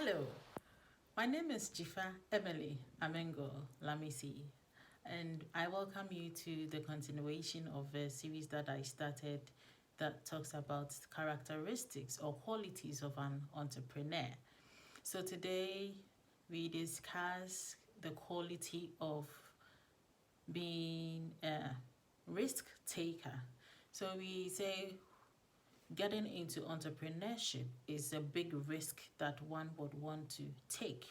Hello, my name is Jifa Emily Amengo Lamisi, and I welcome you to the continuation of a series that I started that talks about characteristics or qualities of an entrepreneur. So today we discuss the quality of being a risk taker. So we say getting into entrepreneurship is a big risk that one would want to take.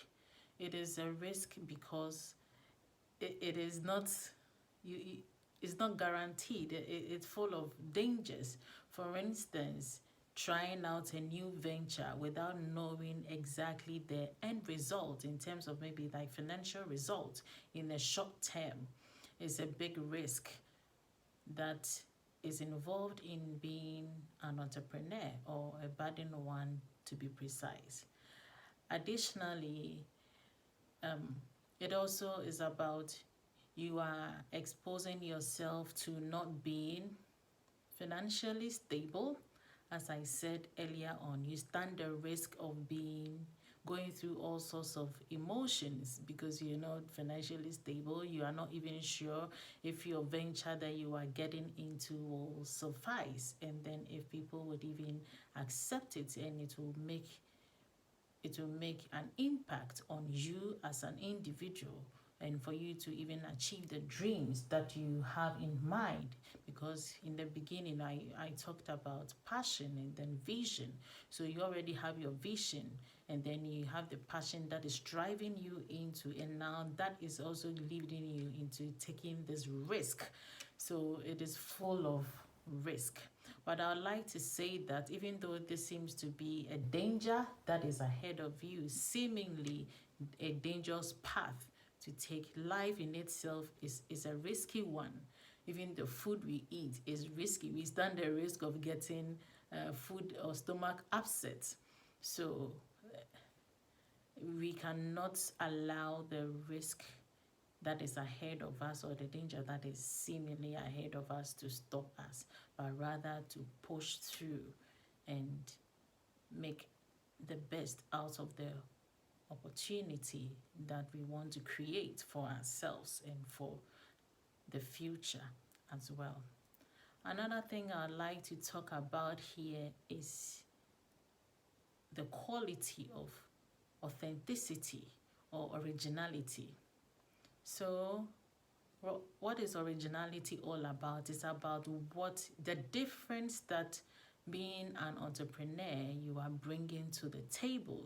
It is a risk because it is not you it's not guaranteed. It's full of dangers. For instance, trying out a new venture without knowing exactly the end result in terms of maybe like financial result in the short term is a big risk that is involved in being an entrepreneur, or a budding one to be precise. Additionally, um, it also is about you are exposing yourself to not being financially stable. As I said earlier on, you stand the risk of being going through all sorts of emotions because you're not financially stable. You are not even sure if your venture that you are getting into will suffice, and then if people would even accept it, and it will make an impact on you as an individual, and for you to even achieve the dreams that you have in mind. Because in the beginning I talked about passion and then vision. So you already have your vision, and then you have the passion that is driving you into, and now that is also leading you into taking this risk. So it is full of risk. But I would like to say that even though this seems to be a danger that is ahead of you, seemingly a dangerous path to take, life in itself is a risky one. Even the food we eat is risky. We stand the risk of getting food or stomach upset. So we cannot allow the risk that is ahead of us, or the danger that is seemingly ahead of us, to stop us, but rather to push through and make the best out of the opportunity that we want to create for ourselves and for the future as well. Another thing I'd like to talk about here is the quality of authenticity or originality. So what is originality all about? It's about what the difference that being an entrepreneur you are bringing to the table.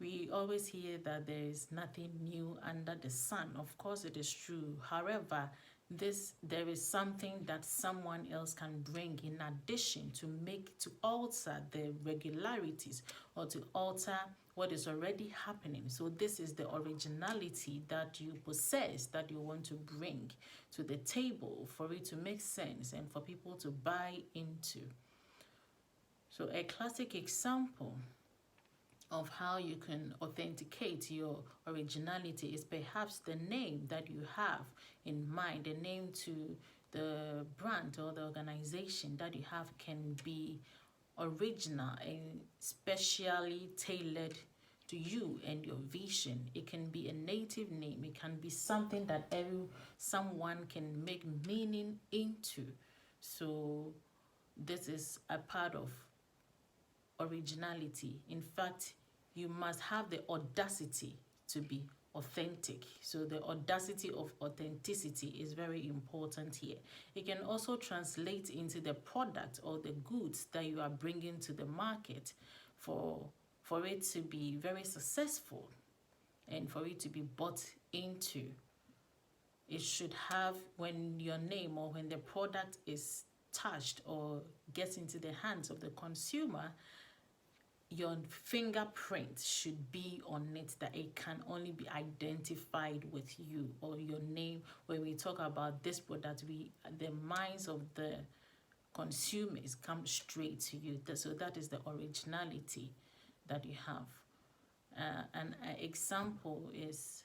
We always hear that there is nothing new under the sun. Of course, it is true. However, there is something that someone else can bring in addition to alter the regularities, or to alter what is already happening. So this is the originality that you possess, that you want to bring to the table for it to make sense and for people to buy into. So a classic example of how you can authenticate your originality is perhaps the name that you have in mind. The name to the brand or the organization that you have can be original and specially tailored to you and your vision. It can be a native name. It can be something that someone can make meaning into. So this is a part of originality. In fact, you must have the audacity to be authentic. So the audacity of authenticity is very important here. It can also translate into the product or the goods that you are bringing to the market for it to be very successful and for it to be bought into. It should have, when your name or when the product is touched or gets into the hands of the consumer, your fingerprint should be on it, that it can only be identified with you or your name. When we talk about this product, the minds of the consumers come straight to you. So that is the originality that you have. An example is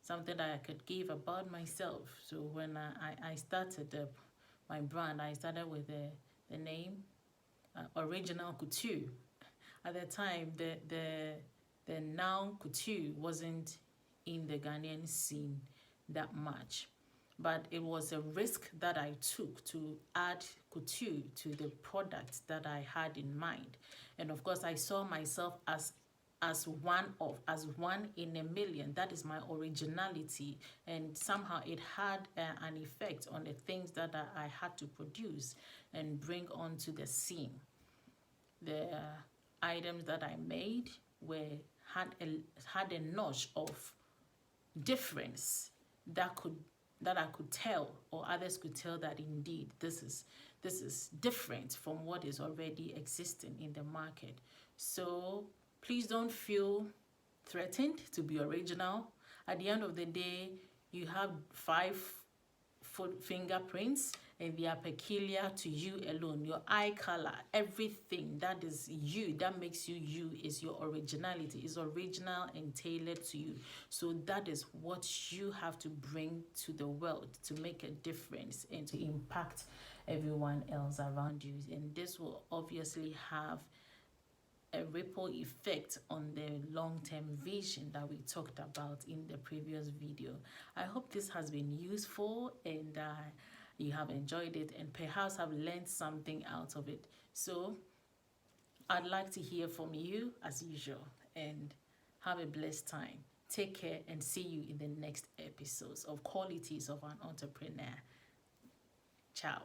something that I could give about myself. So when I started my brand, I started with the name Original Couture. At the time, the now couture wasn't in the Ghanaian scene that much. But it was a risk that I took to add couture to the products that I had in mind. And of course, I saw myself as one in a million. That is my originality, and somehow it had an effect on the things that I had to produce and bring onto the scene. The items that I made had a notch of difference that I could tell, or others could tell, that indeed this is different from what is already existing in the market. So please don't feel threatened to be original. At the end of the day, you have 5 fingerprints, and they are peculiar to you alone. Your eye color, everything that is you, that makes you you, is your originality, is original and tailored to you. So that is what you have to bring to the world to make a difference and to impact everyone else around you. And this will obviously have a ripple effect on the long-term vision that we talked about in the previous video. I hope this has been useful, and you have enjoyed it and perhaps have learned something out of it. So I'd like to hear from you as usual, and have a blessed time. Take care, and see you in the next episodes of Qualities of an Entrepreneur. Ciao.